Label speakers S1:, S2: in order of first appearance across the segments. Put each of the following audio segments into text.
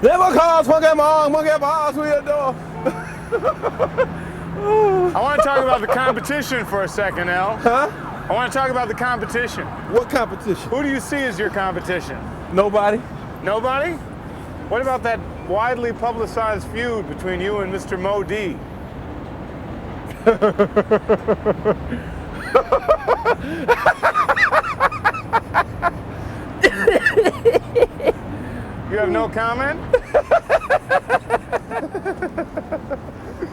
S1: Never cause monkey balls we adore.
S2: I want to talk about the competition for a second, Al.
S1: Huh?
S2: I want to talk about the competition.
S1: What competition?
S2: Who do you see as your competition?
S1: Nobody.
S2: Nobody? What about that widely publicized feud between you and Mr. Mo D? You have no comment?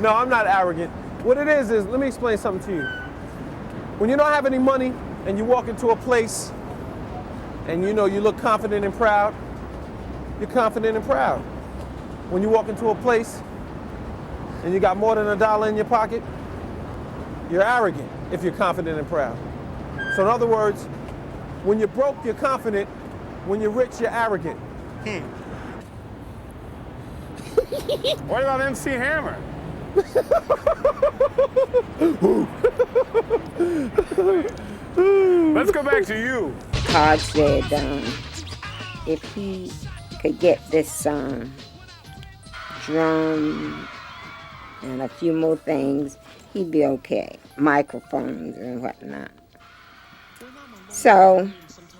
S1: No, I'm not arrogant. What it is, let me explain something to you. When you don't have any money and you walk into a place and you know you look confident and proud, you're confident and proud. When you walk into a place and you got more than $1 in your pocket, you're arrogant if you're confident and proud. So in other words, when you're broke, you're confident. When you're rich, you're arrogant.
S2: What about MC Hammer? Let's go back to you.
S3: Todd said if he could get this drum and a few more things, he'd be okay. Microphones and whatnot. So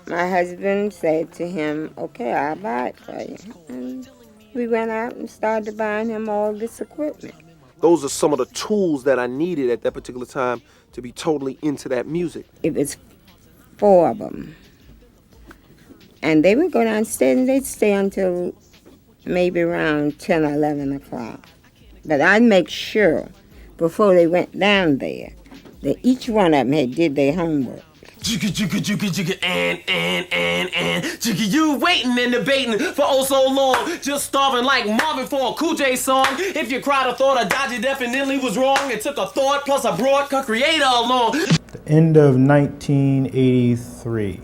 S3: my husband said to him, okay, I'll buy it for you. And we went out and started buying him all this equipment.
S4: Those are some of the tools that I needed at that particular time to be totally into that music.
S3: It was 4 of them. And they would go downstairs and they'd stay until maybe around 10 or 11 o'clock. But I'd make sure before they went down there that each one of them had did their homework.
S5: Jigga, jigga, jigga, jigga, and jigga, you waiting and debating for oh so long, just starving like Marvin for a Cool J song. If you cried or thought a dodgy definitely was wrong, it took a thought plus a broad creator along.
S6: The end of 1983,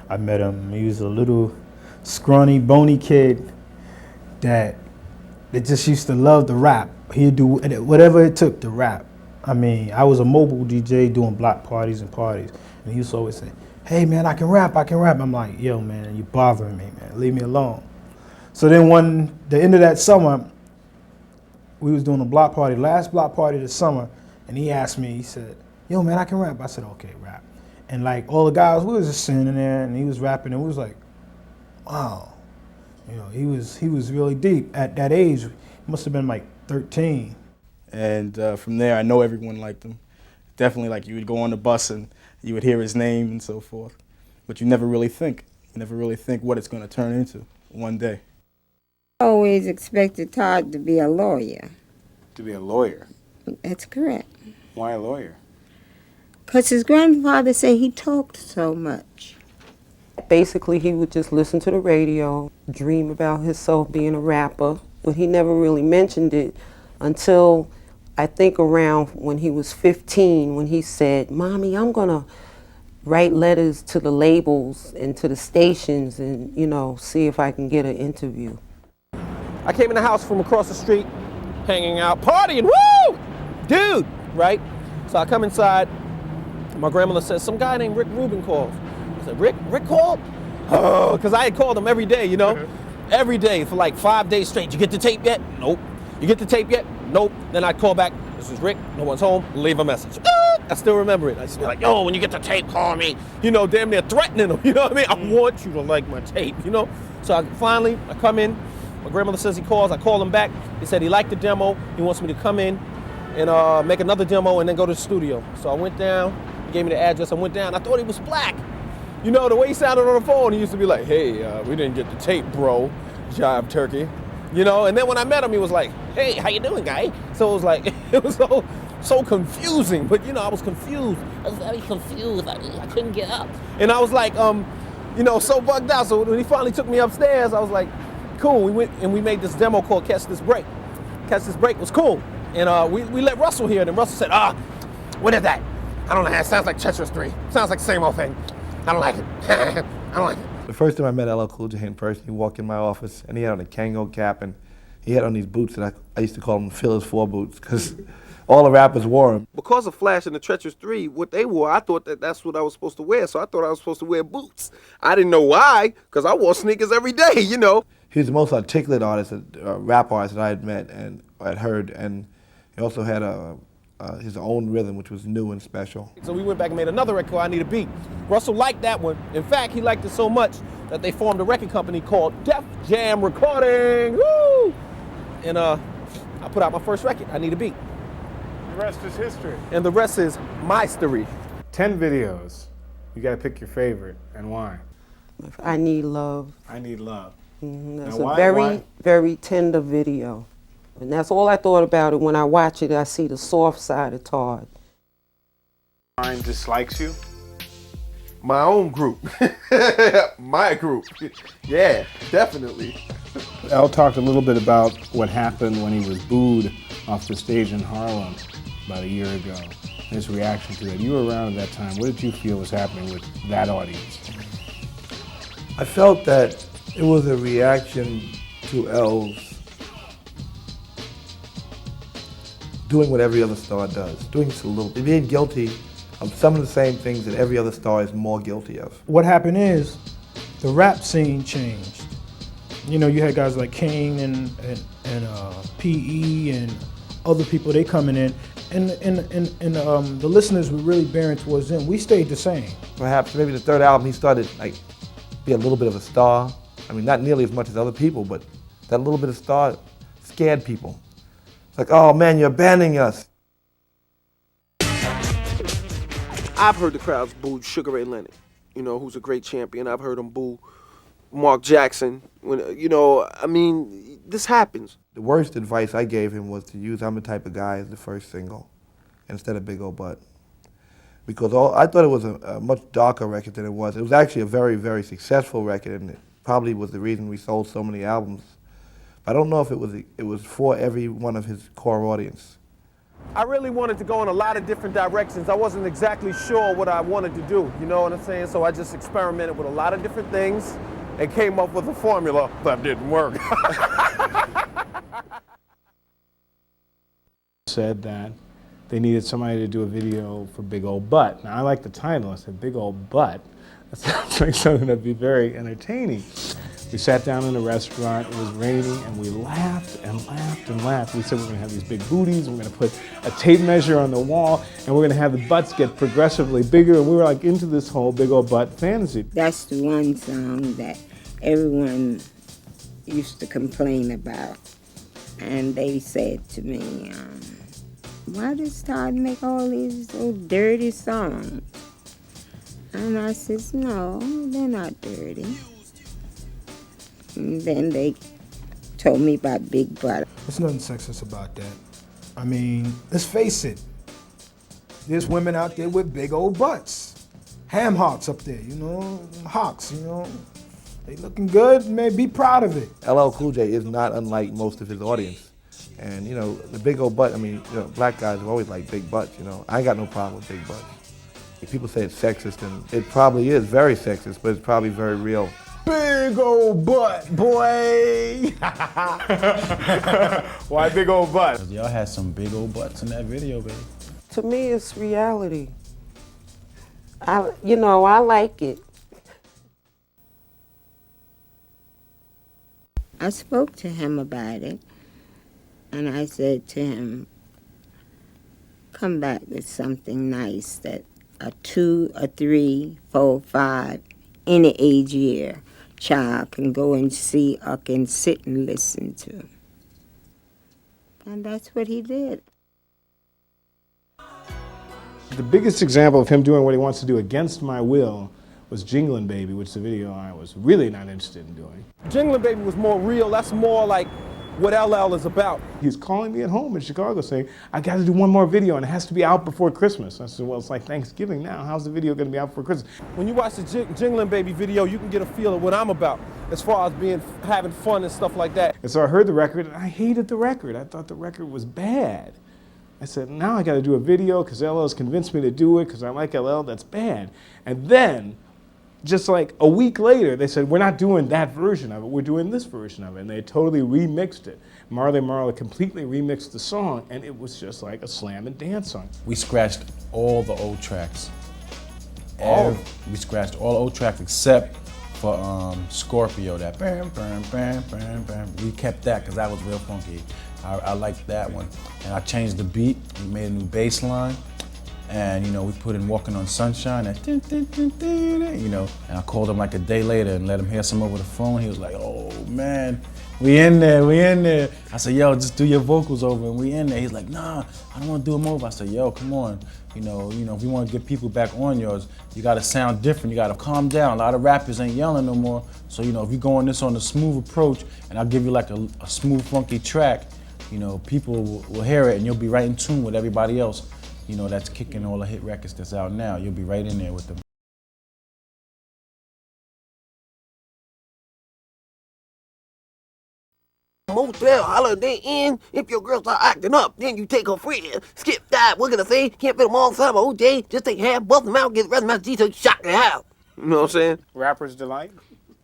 S6: I met him. He was a little scrawny, bony kid that just used to love to rap. He'd do whatever it took to rap. I mean, I was a mobile DJ doing block parties and parties. And he used to always say, hey man, I can rap. I'm like, yo man, you're bothering me, man, leave me alone. So then the end of that summer, we was doing a block party, last block party of the summer, and he asked me, he said, yo man, I can rap. I said, okay, rap. And like all the guys, we was just sitting in there and he was rapping and we was like, wow. You know, he was really deep. At that age, he must have been like 13.
S7: And from there, I know everyone liked him. Definitely, like, you would go on the bus and you would hear his name and so forth. But you never really think. You never really think what it's going to turn into one day.
S3: I always expected Todd to be a lawyer.
S2: To be a lawyer?
S3: That's correct.
S2: Why a lawyer?
S3: Because his grandfather said he talked so much.
S8: Basically, he would just listen to the radio, dream about himself being a rapper, but he never really mentioned it until I think around when he was 15, when he said, Mommy, I'm gonna write letters to the labels and to the stations and, you know, see if I can get an interview.
S1: I came in the house from across the street, hanging out, partying, woo! Dude, right? So I come inside, and my grandmother says, some guy named Rick Rubin calls. I said, Rick called? Oh, because I had called him every day, you know? Every day for like 5 days straight. You get the tape yet? Nope. You get the tape yet? Nope. Then I'd call back, this is Rick, no one's home, leave a message. I still remember it. I used to be like, yo, when you get the tape, call me. You know, damn near threatening them, you know what I mean? I want you to like my tape, you know? So I come in, my grandmother says he calls, I call him back. He said he liked the demo, he wants me to come in and make another demo and then go to the studio. So I went down, he gave me the address, I went down, I thought he was black. You know, the way he sounded on the phone, he used to be like, hey, we didn't get the tape, bro, jive turkey. You know, and then when I met him, he was like, hey, how you doing, guy? So it was like, it was so confusing. But, you know, I was confused. I was very confused. I couldn't get up. And I was like, you know, so bugged out. So when he finally took me upstairs, I was like, cool. We went and we made this demo called Catch This Break. Catch This Break was cool. And we let Russell hear it. And Russell said, what is that? I don't know. It sounds like Tetris 3. Sounds like the same old thing. I don't like it. I don't like it.
S9: The first time I met LL Cool J in person, he walked in my office and he had on a Kango cap and he had on these boots that I used to call them Phillips 4 boots because all the rappers wore them.
S4: Because of Flash and the Treacherous 3, what they wore, I thought that that's what I was supposed to wear, so I thought I was supposed to wear boots. I didn't know why, because I wore sneakers every day, you know.
S9: He was the most articulate artist, rap artist that I had met and had heard, and he also had his own rhythm, which was new and special.
S1: So we went back and made another record called I Need a Beat. Russell liked that one. In fact, he liked it so much that they formed a record company called Def Jam Recording. Woo! And I put out my first record, I Need a Beat.
S2: The rest is history.
S1: And the rest is my story.
S2: 10 videos. You got to pick your favorite and why.
S8: I Need Love.
S2: I Need Love.
S8: That's
S2: Now,
S8: a
S2: why-
S8: very, very tender video. And that's all I thought about it. When I watch it, I see the soft side of Todd.
S2: Mine dislikes you.
S4: My own group. My group. Yeah, definitely.
S6: L talked a little bit about what happened when he was booed off the stage in Harlem about a year ago. His reaction to that. You were around at that time. What did you feel was happening with that audience?
S9: I felt that it was a reaction to L's doing what every other star does, doing just a little, being guilty of some of the same things that every other star is more guilty of.
S6: What happened is the rap scene changed. You know, you had guys like Kane and PE and other people, they coming in, and the listeners were really bearing towards them. We stayed the same.
S9: Perhaps maybe the third album he started like be a little bit of a star. I mean, not nearly as much as other people, but that little bit of star scared people. It's like, oh man, you're abandoning us.
S4: I've heard the crowds boo Sugar Ray Leonard, you know, who's a great champion. I've heard them boo Mark Jackson. When, you know, I mean, this happens.
S9: The worst advice I gave him was to use I'm the Type of Guy as the first single instead of Big Ol' Butt. Because I thought it was a much darker record than it was. It was actually a very, very successful record, and it probably was the reason we sold so many albums. But I don't know if it was for every one of his core audience.
S1: I really wanted to go in a lot of different directions. I wasn't exactly sure what I wanted to do, you know what I'm saying? So I just experimented with a lot of different things and came up with a formula that didn't work.
S6: Said that they needed somebody to do a video for Big Ol' Butt. Now I like the title. I said Big Ol' Butt. That sounds like something that'd be very entertaining. We sat down in a restaurant, it was raining, and we laughed and laughed and laughed. We said we're gonna have these big booties, we're gonna put a tape measure on the wall, and we're gonna have the butts get progressively bigger, and we were like into this whole Big Ol' Butt fantasy.
S3: That's the one song that everyone used to complain about. And they said to me, why does Todd make all these old dirty songs? And I says, no, they're not dirty. And then they told me about Big Butt.
S6: There's nothing sexist about that. I mean, let's face it. There's women out there with big old butts. Ham hocks up there, you know, hocks, you know. They looking good, man, be proud of it.
S9: LL Cool J is not unlike most of his audience. And, you know, the big old butt, I mean, you know, black guys have always liked big butts, you know. I ain't got no problem with big butts. If people say it's sexist, and it probably is very sexist, but it's probably very real.
S6: Big old butt, boy.
S2: Why Big Ol' Butt?
S10: Y'all had some big old butts in that video, baby.
S8: To me, it's reality. I like it.
S3: I spoke to him about it, and I said to him, come back with something nice that a 2, a 3, 4, 5, any age year child can go and see or can sit and listen to. And that's what he did.
S6: The biggest example of him doing what he wants to do against my will was Jinglin' Baby, which is a video I was really not interested in doing.
S1: Jinglin' Baby was more real. That's more like what LL is about.
S6: He's calling me at home in Chicago saying, I got to do one more video and it has to be out before Christmas. I said, well, it's like Thanksgiving now. How's the video going to be out before Christmas?
S1: When you watch the Jinglin' Baby video, you can get a feel of what I'm about as far as having fun and stuff like that.
S6: And so I heard the record and I hated the record. I thought the record was bad. I said, now I got to do a video because LL's convinced me to do it because I like LL. That's bad. And then
S11: just like a week later, they said, we're not doing that version of it, we're doing this version of it. And they totally remixed it. Marley Marl completely remixed the song, and it was just like a slam and dance song.
S10: We scratched all the old tracks. We scratched all old tracks except for Scorpio, that bam, bam, bam, bam, bam. We kept that because that was real funky. I liked that one. And I changed the beat, we made a new bass line. And you know, we put in Walking on Sunshine, and you know, and I called him like a day later and let him hear some over the phone. He was like, oh man, we in there, we in there. I said, yo, just do your vocals over and we in there. He's like, nah, I don't want to do them over. I said, yo, come on. You know, if you want to get people back on yours, you got to sound different. You got to calm down. A lot of rappers ain't yelling no more. So, you know, if you go on this on a smooth approach and I'll give you like a smooth, funky track, you know, people will hear it and you'll be right in tune with everybody else. You know, that's kicking all the hit records that's out now. You'll be right in there with them.
S4: Motel Holiday Inn. If your girl start acting up, then you take her friend. Skip that. What can I say? Can't fit them all inside my OJ. Just take half, bust them out, get the rest of my G so you shock the house. You know what I'm saying?
S2: Rapper's delight.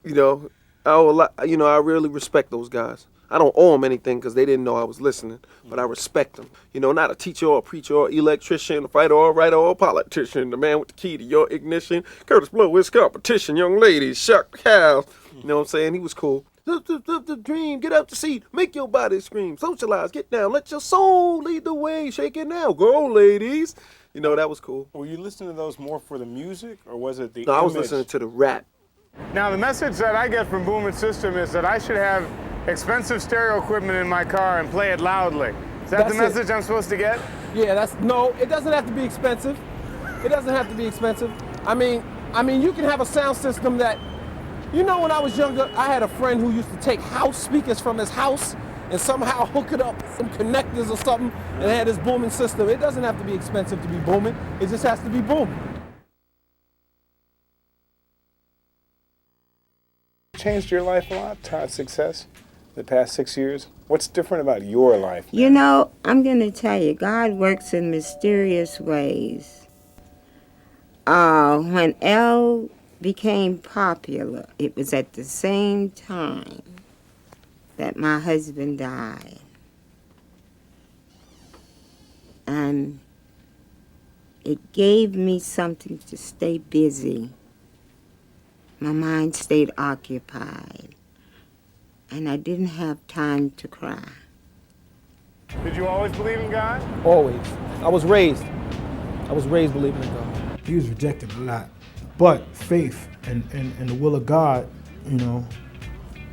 S4: You know, I really respect those guys. I don't owe them anything because they didn't know I was listening, but I respect them. You know, not a teacher or a preacher or electrician, a fighter or a writer or a politician, the man with the key to your ignition. Curtis Blow is competition, young ladies, shock the house. You know what I'm saying? He was cool. The dream, get out the seat, make your body scream, socialize, get down, let your soul lead the way, shake it now, go ladies. You know, that was cool.
S2: Were you listening to those more for the music, or was it the
S4: No, I was
S2: image?
S4: listening to the rap.
S2: Now, the message that I get from Boom and System is that I should have expensive stereo equipment in my car and play it loudly. Is that the message I'm supposed to get?
S1: Yeah, no, it doesn't have to be expensive. It doesn't have to be expensive. I mean, you can have a sound system that, you know, when I was younger, I had a friend who used to take house speakers from his house and somehow hook it up with some connectors or something and had his booming system. It doesn't have to be expensive to be booming. It just has to be booming.
S2: Changed your life a lot, Todd's success, the past 6 years? What's different about your life?
S3: You know, I'm going to tell you, God works in mysterious ways. When Elle became popular, it was at the same time that my husband died. And it gave me something to stay busy. My mind stayed occupied, and I didn't have time to cry.
S2: Did you always believe in God?
S1: Always. I was raised believing in God.
S6: He was rejected a lot. But faith and the will of God, you know,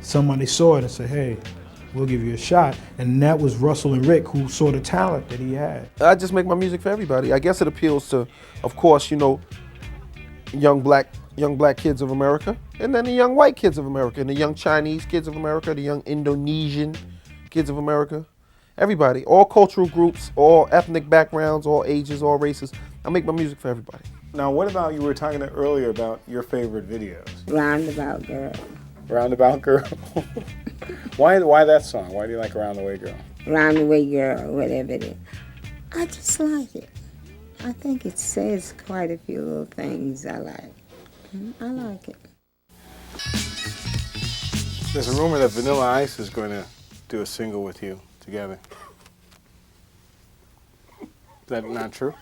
S6: somebody saw it and said, hey, we'll give you a shot. And that was Russell and Rick, who saw the talent that he had.
S4: I just make my music for everybody. I guess it appeals to, of course, you know, young black kids of America, and then the young white kids of America, and the young Chinese kids of America, the young Indonesian kids of America. Everybody, all cultural groups, all ethnic backgrounds, all ages, all races. I make my music for everybody.
S2: Now, what about, you were talking earlier about your favorite videos?
S3: Roundabout Girl.
S2: Roundabout Girl? Why that song? Why do you like Around the Way Girl?
S3: Round the Way Girl, whatever it is. I just like it. I think it says quite a few little things I like. I like it.
S2: There's a rumor that Vanilla Ice is going to do a single with you together. Is that not true?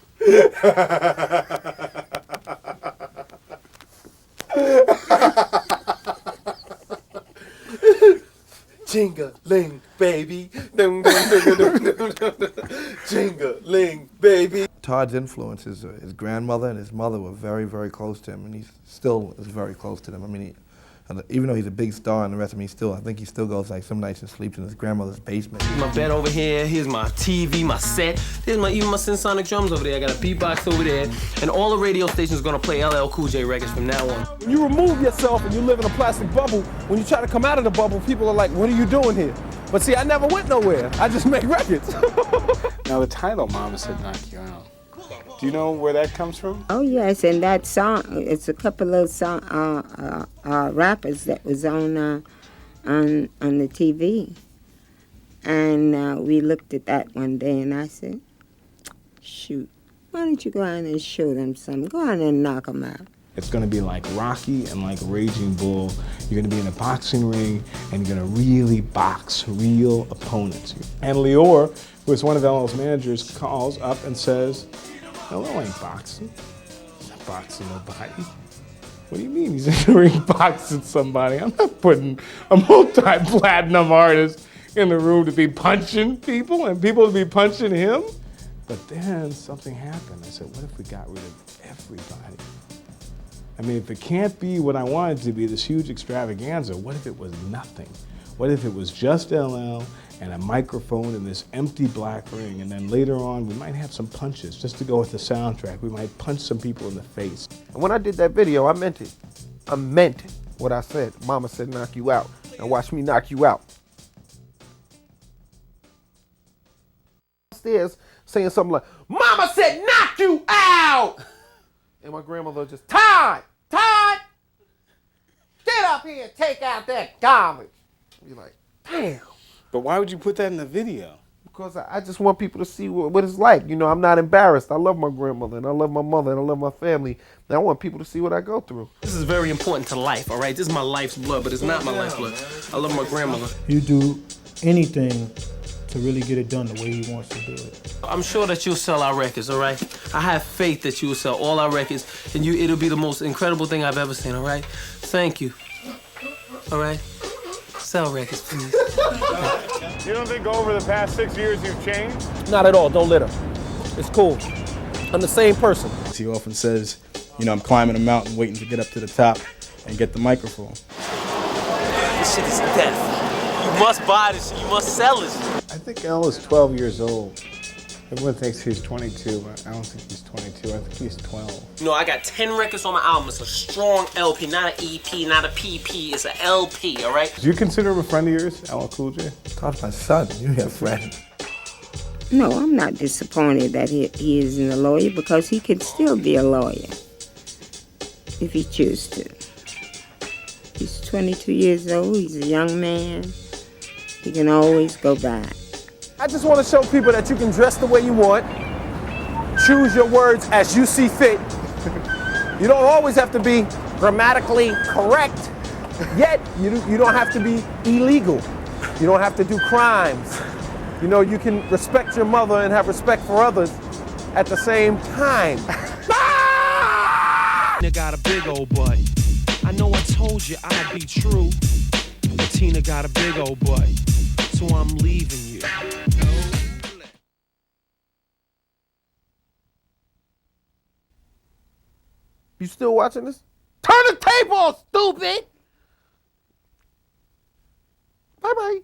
S4: Jingle-ling, baby. Jingle-ling, baby.
S9: Todd's influences, his grandmother and his mother were very, very close to him, and he still is very close to them. I mean, even though he's a big star and the rest of me, I think he still goes like some nights and sleeps in his grandmother's basement.
S5: My bed over here, here's my TV, my set, here's even my Sensonic drums over there. I got a beatbox over there, and all the radio stations are gonna play LL Cool J records from now on.
S1: When you remove yourself and you live in a plastic bubble, when you try to come out of the bubble, people are like, what are you doing here? But see, I never went nowhere. I just make records.
S2: Now, the title, Mama Said Knock You Out. Do you know where that comes from?
S3: Oh yes, and that song, it's a couple of rappers that was on the TV. And we looked at that one day and I said, shoot, why don't you go out and show them something? Go out and knock them out.
S11: It's going to be like Rocky and like Raging Bull. You're going to be in a boxing ring and you're going to really box real opponents. And Lior, who is one of LL's managers, calls up and says, LL ain't boxing. He's not boxing nobody. What do you mean he's in the ring boxing somebody? I'm not putting a multi-platinum artist in the room to be punching people and people to be punching him. But then something happened. I said, what if we got rid of everybody? I mean, if it can't be what I wanted it to be, this huge extravaganza, what if it was nothing? What if it was just LL and a microphone in this empty black ring, and then later on we might have some punches just to go with the soundtrack. We might punch some people in the face.
S4: And when I did that video, I meant it. I meant what I said. Mama said knock you out. Now watch me knock you out. Upstairs saying something like, Mama said knock you out! And my grandmother just, Todd, get up here and take out that garbage. You're like, damn.
S11: But why would you put that in the video?
S4: Because I just want people to see what it's like. You know, I'm not embarrassed. I love my grandmother, and I love my mother, and I love my family. And I want people to see what I go through.
S5: This is very important to life, all right? This is my life's blood, but it's not my life's blood. I love my grandmother.
S6: You do anything to really get it done the way he wants to do it.
S5: I'm sure that you'll sell our records, all right? I have faith that you will sell all our records, and it'll be the most incredible thing I've ever seen, all right? Thank you. All right? Sell records, please.
S2: You don't think over the past 6 years you've changed?
S1: Not at all. Don't litter. It's cool. I'm the same person.
S7: He often says, you know, I'm climbing a mountain waiting to get up to the top and get the microphone.
S5: This shit is death. You must buy this, you must sell this.
S11: I think L is 12 years old. Everyone thinks he's 22, but I don't think he's 22. I think he's 12.
S5: You know, I got 10 records on my album. It's a strong LP, not an EP, not a PP. It's an LP, all right?
S11: Do you consider him a friend of yours, LL Cool J?
S9: That's my son. You're a friend.
S3: No, I'm not disappointed that he isn't a lawyer because he can still be a lawyer if he chooses to. He's 22 years old. He's a young man. He can always go back.
S1: I just want to show people that you can dress the way you want, choose your words as you see fit. You don't always have to be grammatically correct, yet you don't have to be illegal. You don't have to do crimes. You know, you can respect your mother and have respect for others at the same time.
S12: Tina got a big old butt. I know I told you I'd be true, but Tina got a big old butt, so I'm leaving you.
S4: You still watching this? Turn the tape on, stupid! Bye-bye.